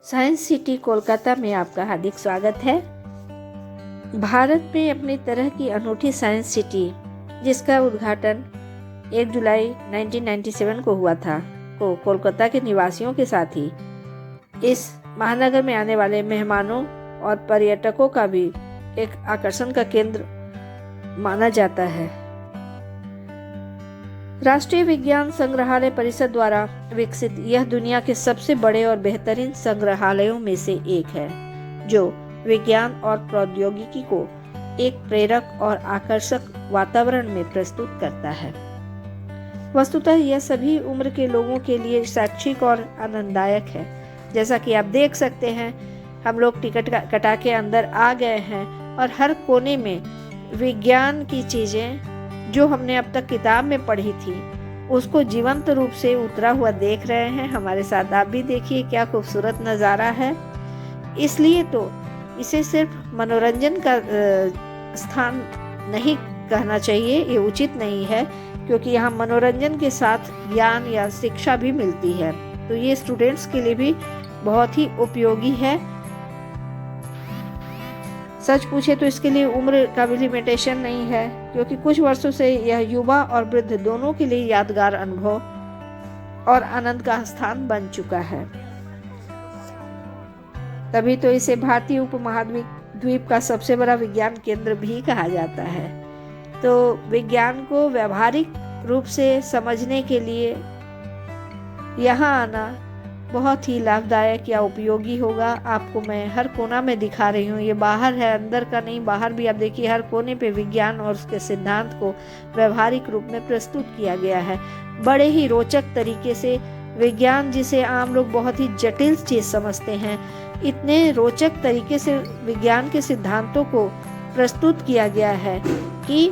Science city Kolkata में आपका हार्दिक स्वागत है। भारत में अपनी तरह की अनूठी साइंस सिटी, जिसका उद्घाटन 1 जुलाई 1997 को हुआ था, को कोलकाता के निवासियों के साथ ही इस महानगर में आने वाले मेहमानों और पर्यटकों का भी एक आकर्षण का केंद्र माना जाता है। राष्ट्रीय विज्ञान संग्रहालय परिषद द्वारा विकसित यह दुनिया के सबसे बड़े और बेहतरीन संग्रहालयों में से एक है, जो विज्ञान और प्रौद्योगिकी को एक प्रेरक और आकर्षक वातावरण में प्रस्तुत करता है। वस्तुतः यह सभी उम्र के लोगों के लिए शैक्षिक और आनंददायक है। जैसा कि आप देख सकते हैं, हम लोग टिकट कटा के अंदर आ गए हैं और हर कोने में विज्ञान की चीज़ें जो हमने अब तक किताब में पढ़ी थी, उसको जीवंत रूप से उतरा हुआ देख रहे हैं। हमारे साथ आप भी देखिए, क्या खूबसूरत नज़ारा है। इसलिए तो इसे सिर्फ मनोरंजन का स्थान नहीं कहना चाहिए, ये उचित नहीं है, क्योंकि यहाँ मनोरंजन के साथ ज्ञान या शिक्षा भी मिलती है। तो ये स्टूडेंट्स के लिए भी बहुत ही उपयोगी है। सच पूछे तो इसके लिए उम्र का भी लिमिटेशन नहीं है, क्योंकि कुछ वर्षों से यह युवा और वृद्ध दोनों के लिए यादगार अनुभव और आनंद का स्थान बन चुका है। तभी तो इसे भारतीय उपमहाद्वीप का सबसे बड़ा विज्ञान केंद्र भी कहा जाता है। तो विज्ञान को व्यावहारिक रूप से समझने के लिए यहाँ आना बहुत ही लाभदायक या उपयोगी होगा। आपको मैं हर कोना में दिखा रही हूँ। ये बाहर है, अंदर का नहीं। बाहर भी आप देखिए, हर कोने पे विज्ञान और उसके सिद्धांत को व्यवहारिक रूप में प्रस्तुत किया गया है, बड़े ही रोचक तरीके से। विज्ञान, जिसे आम लोग बहुत ही जटिल चीज़ समझते हैं, इतने रोचक तरीके से विज्ञान के सिद्धांतों को प्रस्तुत किया गया है कि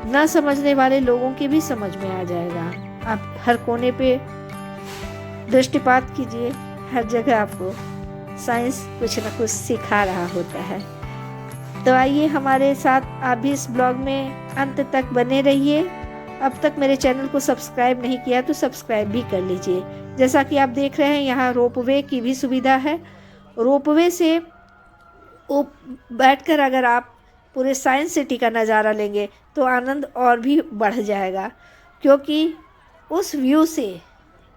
न समझने वाले लोगों की भी समझ में आ जाएगा। आप हर कोने पे दृष्टिपात कीजिए, हर जगह आपको साइंस कुछ न कुछ सिखा रहा होता है। तो आइए हमारे साथ आप भी इस ब्लॉग में अंत तक बने रहिए। अब तक मेरे चैनल को सब्सक्राइब नहीं किया तो सब्सक्राइब भी कर लीजिए। जैसा कि आप देख रहे हैं, यहाँ रोपवे की भी सुविधा है। रोपवे से बैठकर अगर आप पूरे साइंस सिटी का नज़ारा लेंगे तो आनंद और भी बढ़ जाएगा, क्योंकि उस व्यू से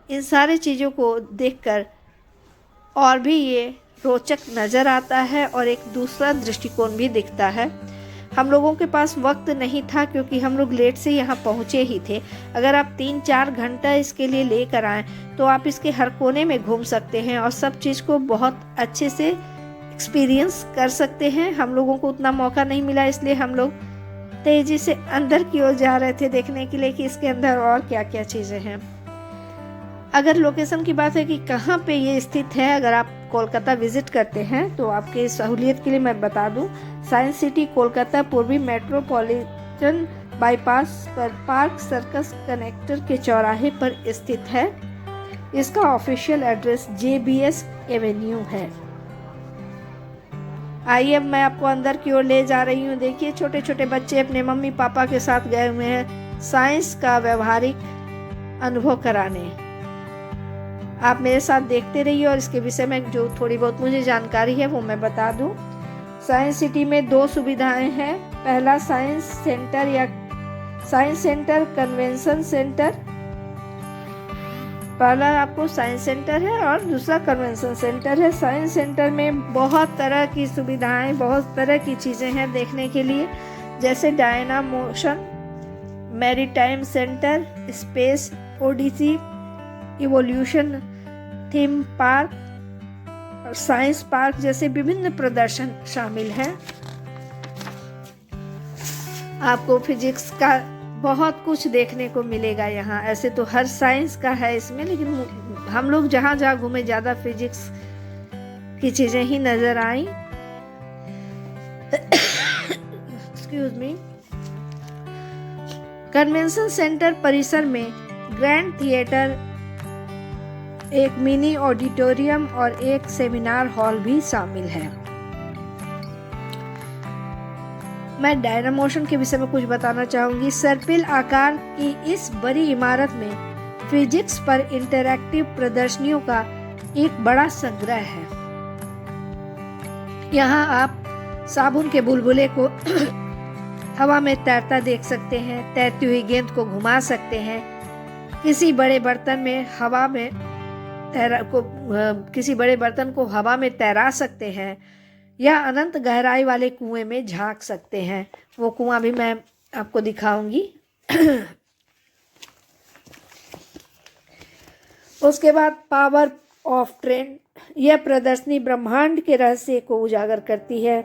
इन सारे चीज़ों को देखकर और भी ये रोचक नज़र आता है और एक दूसरा दृष्टिकोण भी दिखता है। हम लोगों के पास वक्त नहीं था, क्योंकि हम लोग लेट से यहाँ पहुँचे ही थे। अगर आप 3-4 घंटा इसके लिए लेकर आएँ तो आप इसके हर कोने में घूम सकते हैं और सब चीज़ को बहुत अच्छे से एक्सपीरियंस कर सकते हैं। हम लोगों को उतना मौका नहीं मिला, इसलिए हम लोग तेज़ी से अंदर की ओर जा रहे थे देखने के लिए कि इसके अंदर और क्या क्या चीज़ें हैं। अगर लोकेशन की बात है कि कहाँ पे ये स्थित है, अगर आप कोलकाता विजिट करते हैं तो आपके सहूलियत के लिए मैं बता दूं, साइंस सिटी कोलकाता पूर्वी मेट्रोपॉलिटन बाईपास पर पार्क सर्कस कनेक्टर के चौराहे पर स्थित है। इसका ऑफिशियल एड्रेस JBS एवेन्यू है। आइए, अब मैं आपको अंदर की ओर ले जा रही हूँ। देखिए, छोटे छोटे बच्चे अपने मम्मी पापा के साथ गए हुए हैं साइंस का व्यवहारिक अनुभव कराने। आप मेरे साथ देखते रहिए और इसके विषय में जो थोड़ी बहुत मुझे जानकारी है वो मैं बता दूं। साइंस सिटी में 2 सुविधाएं हैं। पहला साइंस सेंटर या साइंस सेंटर कन्वेंशन सेंटर। पहला आपको साइंस सेंटर है और दूसरा कन्वेंशन सेंटर है। साइंस सेंटर में बहुत तरह की सुविधाएं, बहुत तरह की चीज़ें हैं देखने के लिए, जैसे Dynamotion, maritime centre, space odyssey, evolution theme park और साइंस पार्क जैसे विभिन्न प्रदर्शन शामिल हैं। आपको फिजिक्स का बहुत कुछ देखने को मिलेगा यहाँ। ऐसे तो हर साइंस का है इसमें, लेकिन हम लोग जहाँ जहाँ घूमे ज़्यादा फिजिक्स की चीज़ें ही नज़र आई। Excuse me. कन्वेंशन सेंटर परिसर में ग्रैंड थिएटर, एक मिनी ऑडिटोरियम और एक सेमिनार हॉल भी शामिल है। मैं डायनामोशन के विषय में कुछ बताना चाहूँगी। सर्पिल आकार की इस बड़ी इमारत में फिजिक्स पर इंटरैक्टिव प्रदर्शनियों का एक बड़ा संग्रह है। यहाँ आप साबुन के बुलबुले को हवा में तैरता देख सकते हैं, तैरती हुई गेंद को घुमा सकते हैं, किसी बड़े बर्तन को हवा में तैरा सकते हैं, या अनंत गहराई वाले कुएं में झांक सकते हैं। वो कुआं भी मैं आपको दिखाऊंगी। उसके बाद पावर ऑफ ट्रेन, यह प्रदर्शनी ब्रह्मांड के रहस्य को उजागर करती है।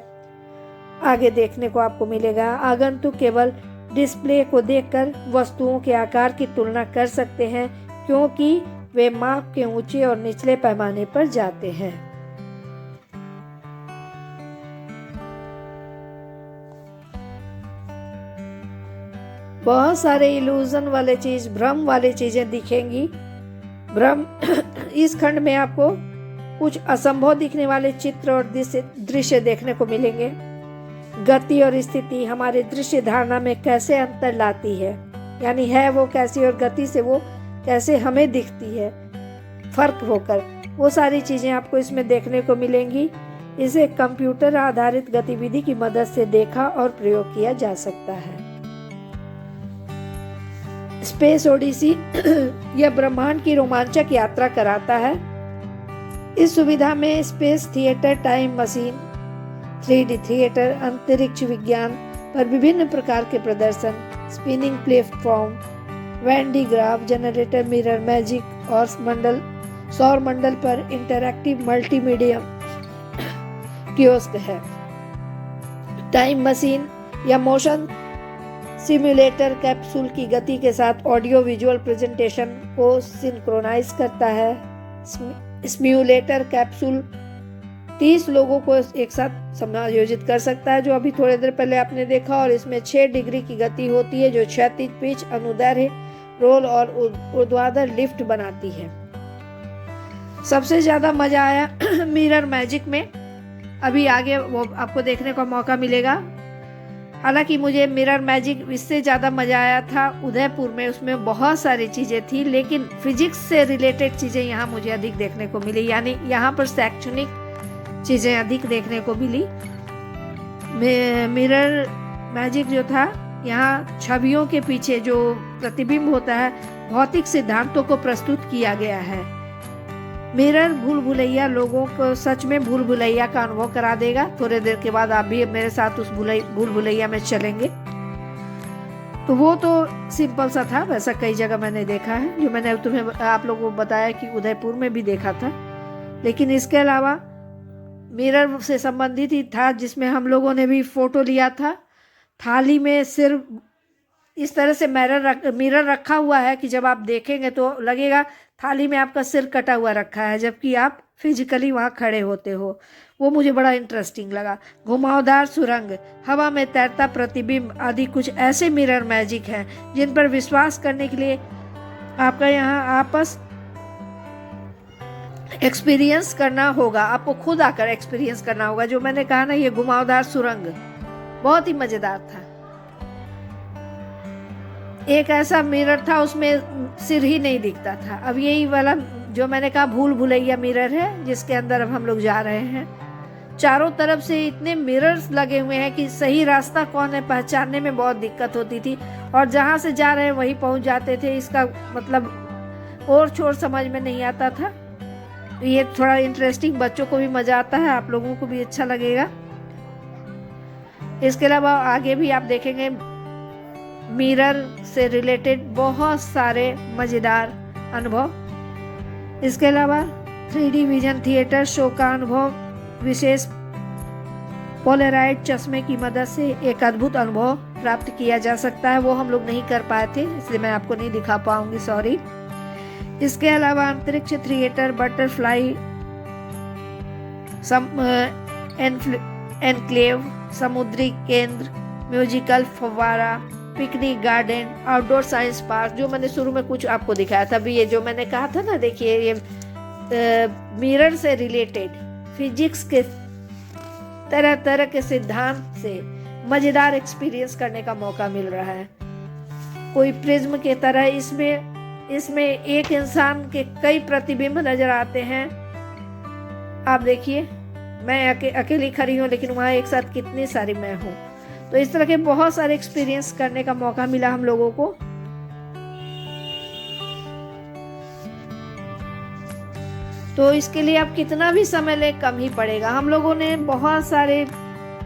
आगे देखने को आपको मिलेगा, आगंतुक केवल डिस्प्ले को देखकर वस्तुओं के आकार की तुलना कर सकते हैं, क्योंकि वे माप के ऊंचे और निचले पैमाने पर जाते हैं। बहुत सारे इल्यूजन वाले चीज, भ्रम वाले चीजें दिखेंगी। भ्रम इस खंड में आपको कुछ असंभव दिखने वाले चित्र और दृश्य देखने को मिलेंगे। गति और स्थिति हमारे दृश्य धारणा में कैसे अंतर लाती है, यानी है वो कैसी और गति से वो कैसे हमें दिखती है फर्क होकर, वो सारी चीजें आपको इसमें देखने को मिलेंगी। इसे कंप्यूटर आधारित गतिविधि की मदद से देखा और प्रयोग किया जा सकता है। स्पेस ओडिसी यह ब्रह्मांड की रोमांचक यात्रा कराता है। इस सुविधा में space theatre, time machine, 3D theatre, अंतरिक्ष विज्ञान पर विभिन्न प्रकार के प्रदर्शन, spinning platform, van de Graaff, generator, mirror magic और सौर मंडल पर इंटरैक्टिव मल्टीमीडिया कियोस्क है। टाइम मशीन या मोशन सिम्युलेटर कैप्सूल की गति के साथ ऑडियो विजुअल प्रेजेंटेशन को सिंक्रोनाइज करता है। सिम्युलेटर कैप्सूल 30 लोगों को एक साथ समायोजित कर सकता है, जो अभी थोड़ी देर पहले आपने देखा, और इसमें 6 डिग्री की गति होती है, जो क्षैतिज पिच, अनुदैर्ध्य, रोल और ऊर्ध्वाधर लिफ्ट बनाती है। सबसे ज्यादा मजा आया मिरर मैजिक में। अभी आगे वो आपको देखने का मौका मिलेगा। हालांकि मुझे मिरर मैजिक इससे ज़्यादा मज़ा आया था उदयपुर में, उसमें बहुत सारी चीज़ें थी, लेकिन फिजिक्स से रिलेटेड चीज़ें यहाँ मुझे अधिक देखने को मिली, यानी यहाँ पर शैक्षणिक चीज़ें अधिक देखने को मिली। मिरर मैजिक जो था, यहाँ छवियों के पीछे जो प्रतिबिंब होता है, भौतिक सिद्धांतों को प्रस्तुत किया गया है। मिरर भूल भुलैया लोगों को सच में भूल भुलैया का अनुभव करा देगा। थोड़ी देर के बाद आप भी मेरे साथ उस भूल भुलैया में चलेंगे। तो वो तो सिंपल सा था, वैसा कई जगह मैंने देखा है, जो मैंने आप लोगों को बताया कि उदयपुर में भी देखा था। लेकिन इसके अलावा मिरर से संबंधित ही था, जिसमें हम लोगों ने भी फोटो लिया था। थाली में सिर्फ इस तरह से मिरर रखा हुआ है कि जब आप देखेंगे तो लगेगा थाली में आपका सिर कटा हुआ रखा है, जबकि आप फिजिकली वहाँ खड़े होते हो। वो मुझे बड़ा इंटरेस्टिंग लगा। घुमावदार सुरंग, हवा में तैरता प्रतिबिंब आदि कुछ ऐसे मिरर मैजिक हैं जिन पर विश्वास करने के लिए आपका यहाँ आपस एक्सपीरियंस करना होगा, आपको खुद आकर एक्सपीरियंस करना होगा। जो मैंने कहा ना, ये घुमावदार सुरंग बहुत ही मजेदार था। एक ऐसा मिरर था, उसमें सिर ही नहीं दिखता था। अब यही वाला जो मैंने कहा भूल भुलैया मिरर है, जिसके अंदर अब हम लोग जा रहे हैं। चारों तरफ से इतने मिरर्स लगे हुए हैं कि सही रास्ता कौन है पहचानने में बहुत दिक्कत होती थी, और जहाँ से जा रहे हैं वहीं पहुँच जाते थे। इसका मतलब और छोर समझ में नहीं आता था। ये थोड़ा इंटरेस्टिंग, बच्चों को भी मज़ा आता है, आप लोगों को भी अच्छा लगेगा। इसके अलावा आगे भी आप देखेंगे मिरर से रिलेटेड बहुत सारे मज़ेदार अनुभव। इसके अलावा 3D विजन थिएटर शो का अनुभव विशेष पोलराइड चश्मे की मदद से एक अद्भुत अनुभव प्राप्त किया जा सकता है। वो हम लोग नहीं कर पाए थे, इसलिए मैं आपको नहीं दिखा पाऊंगी, सॉरी। इसके अलावा अंतरिक्ष थिएटर, बटरफ्लाई एनक्लेव, समुद्री केंद्र, म्यूजिकल फव्वारा, picnic garden, outdoor science park, जो मैंने शुरू में कुछ आपको दिखाया था। अभी ये जो मैंने कहा था ना, देखिए ये मिरर से रिलेटेड फिजिक्स के तरह तरह के सिद्धांत से मजेदार एक्सपीरियंस करने का मौका मिल रहा है। कोई प्रिज्म के तरह इसमें एक इंसान के कई प्रतिबिंब नजर आते हैं, आप देखिए, मैं अकेली खड़ी हूँ, लेकिन वहाँ एक साथ कितनी सारी मैं हूँ। तो इस तरह के बहुत सारे एक्सपीरियंस करने का मौका मिला हम लोगों को। तो इसके लिए आप कितना भी समय ले कम ही पड़ेगा। हम लोगों ने बहुत सारे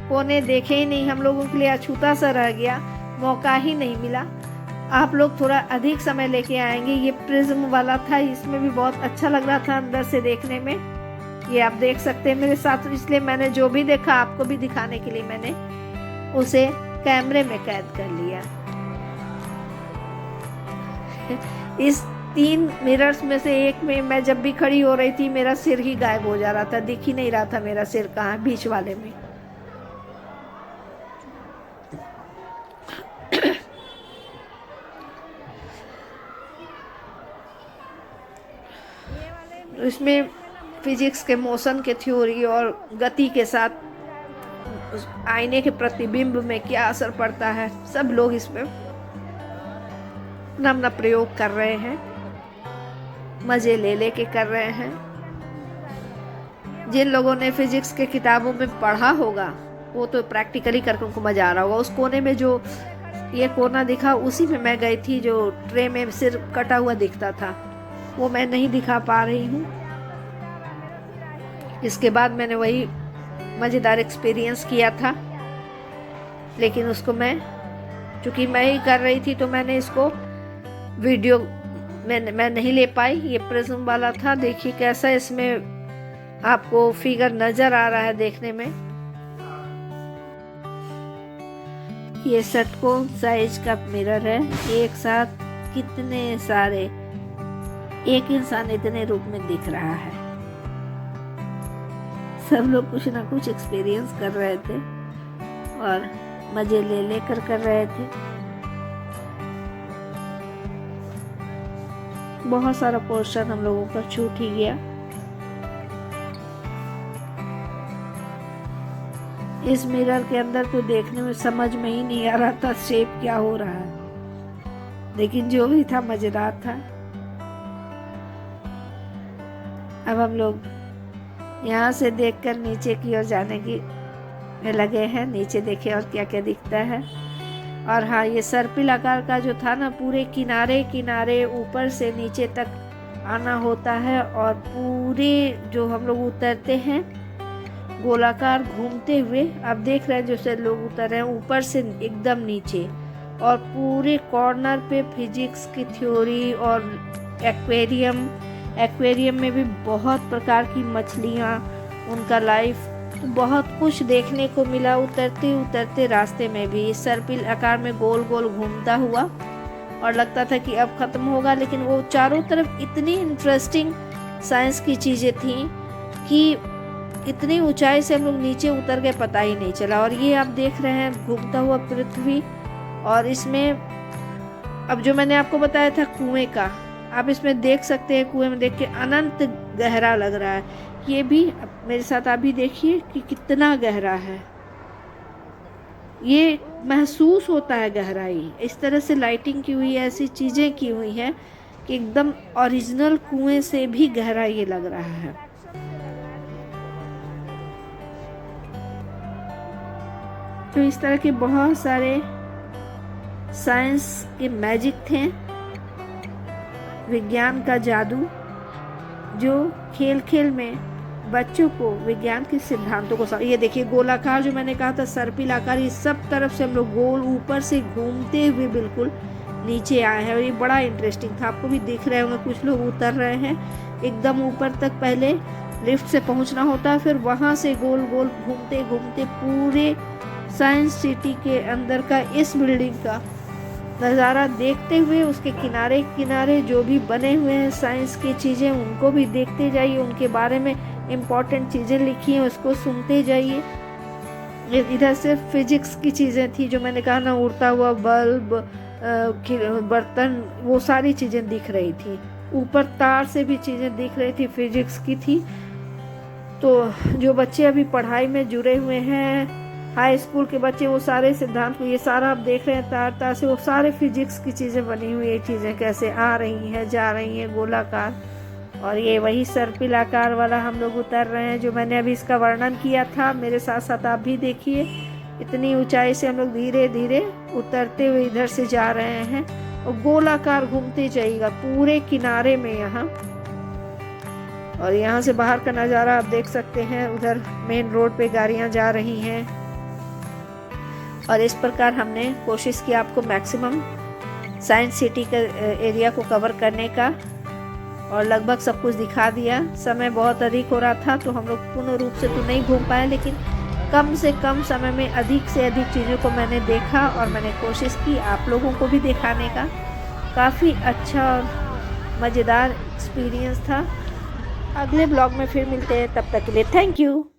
कोने देखे ही नहीं, हम लोगों के लिए अछूता सा रह गया, मौका ही नहीं मिला। आप लोग थोड़ा अधिक समय लेके आएंगे। ये प्रिज्म वाला था, इसमें भी बहुत अच्छा लग रहा था अंदर से देखने में। ये आप देख सकते हैं मेरे साथ, इसलिए मैंने जो भी देखा आपको भी दिखाने के लिए मैंने उसे कैमरे में कैद कर लिया। इस 3 मिरर्स में से एक में मैं जब भी खड़ी हो रही थी, मेरा सिर ही गायब हो जा रहा था, दिख ही नहीं रहा था मेरा सिर कहाँ, बीच वाले में। इसमें फिजिक्स के मोशन के थ्योरी और गति के साथ उस आईने के प्रतिबिंब में क्या असर पड़ता है, सब लोग इसमें अपना अपना प्रयोग कर रहे हैं, मजे ले लेके कर रहे हैं। जिन लोगों ने फिजिक्स के किताबों में पढ़ा होगा वो तो प्रैक्टिकली करके उनको मजा आ रहा होगा। उस कोने में जो ये कोना दिखा, उसी में मैं गई थी, जो ट्रे में सिर कटा हुआ दिखता था, वो मैं नहीं दिखा पा रही हूँ। इसके बाद मैंने वही मज़ेदार एक्सपीरियंस किया था, लेकिन उसको चूँकि मैं ही कर रही थी तो मैंने इसको वीडियो मैं नहीं ले पाई। ये प्रिज्म वाला था, देखिए कैसा इसमें आपको फिगर नज़र आ रहा है देखने में। ये षटकोण साइज का मिरर है, एक साथ कितने सारे, एक इंसान इतने रूप में दिख रहा है। सब लोग कुछ ना कुछ एक्सपीरियंस कर रहे थे और मजे ले लेकर कर रहे थे। बहुत सारा पोर्शन हम लोगों का छूट ही गया। इस मिरर के अंदर तो देखने में समझ में ही नहीं आ रहा था शेप क्या हो रहा है, लेकिन जो भी था मजेदार था। अब हम लोग यहाँ से देखकर नीचे की ओर जाने की में लगे हैं। नीचे देखे और क्या क्या दिखता है। और हाँ, ये सर्पिल आकार का जो था ना, पूरे किनारे किनारे ऊपर से नीचे तक आना होता है, और पूरे जो हम लोग उतरते हैं गोलाकार घूमते हुए, आप देख रहे हैं जैसे लोग उतर रहे हैं ऊपर से एकदम नीचे, और पूरे कॉर्नर पे फिजिक्स की थ्योरी और एक्वेरियम में भी बहुत प्रकार की मछलियाँ, उनका लाइफ, बहुत कुछ देखने को मिला। उतरते उतरते रास्ते में भी सर्पिल आकार में गोल गोल घूमता हुआ, और लगता था कि अब ख़त्म होगा, लेकिन वो चारों तरफ इतनी इंटरेस्टिंग साइंस की चीज़ें थी कि इतनी ऊंचाई से हम लोग नीचे उतर गए, पता ही नहीं चला। और ये आप देख रहे हैं घूमता हुआ पृथ्वी, और इसमें अब जो मैंने आपको बताया था कुएं का, आप इसमें देख सकते हैं, कुएं में देख के अनंत गहरा लग रहा है। ये भी मेरे साथ आप भी देखिए कि कितना गहरा है, ये महसूस होता है गहराई। इस तरह से लाइटिंग की हुई है, ऐसी चीज़ें की हुई हैं कि एकदम ओरिजिनल कुएं से भी गहरा ये लग रहा है। तो इस तरह के बहुत सारे साइंस के मैजिक थे, विज्ञान का जादू, जो खेल खेल में बच्चों को विज्ञान के सिद्धांतों को ये देखिए गोलाकार जो मैंने कहा था सर्पिल आकार, ये सब तरफ से हम लोग गोल ऊपर से घूमते हुए बिल्कुल नीचे आए हैं, और ये बड़ा इंटरेस्टिंग था। आपको भी दिख रहे होंगे कुछ लोग उतर रहे हैं एकदम ऊपर तक, पहले लिफ्ट से पहुंचना होता है, फिर वहां से गोल गोल घूमते घूमते पूरे साइंस सिटी के अंदर का इस बिल्डिंग का नज़ारा देखते हुए, उसके किनारे किनारे जो भी बने हुए हैं साइंस की चीज़ें, उनको भी देखते जाइए, उनके बारे में इम्पॉर्टेंट चीज़ें लिखी हैं उसको सुनते जाइए। इधर से फिजिक्स की चीज़ें थी, जो मैंने कहा ना, उड़ता हुआ बल्ब, बर्तन, वो सारी चीज़ें दिख रही थी। ऊपर तार से भी चीज़ें दिख रही थी, फिजिक्स की थी। तो जो बच्चे अभी पढ़ाई में जुड़े हुए हैं, हाई स्कूल के बच्चे, वो सारे सिद्धांत को, ये सारा आप देख रहे हैं तार तार से, वो सारे फिजिक्स की चीज़ें बनी हुई, ये चीज़ें कैसे आ रही हैं जा रही हैं गोलाकार, और ये वही सर्पिल आकार वाला हम लोग उतर रहे हैं जो मैंने अभी इसका वर्णन किया था। मेरे साथ साथ आप भी देखिए, इतनी ऊंचाई से हम लोग धीरे धीरे उतरते हुए इधर से जा रहे हैं और गोलाकार घूमते जाइएगा पूरे किनारे में यहाँ। और यहाँ से बाहर का नज़ारा आप देख सकते हैं, उधर मेन रोड पे गाड़ियाँ जा रही हैं। और इस प्रकार हमने कोशिश की आपको मैक्सिमम साइंस सिटी के एरिया को कवर करने का, और लगभग सब कुछ दिखा दिया। समय बहुत अधिक हो रहा था तो हम लोग पूर्ण रूप से तो नहीं घूम पाए, लेकिन कम से कम समय में अधिक से अधिक चीज़ों को मैंने देखा और मैंने कोशिश की आप लोगों को भी दिखाने का। काफ़ी अच्छा और मज़ेदार एक्सपीरियंस था। अगले ब्लॉग में फिर मिलते हैं, तब तक के लिए थैंक यू।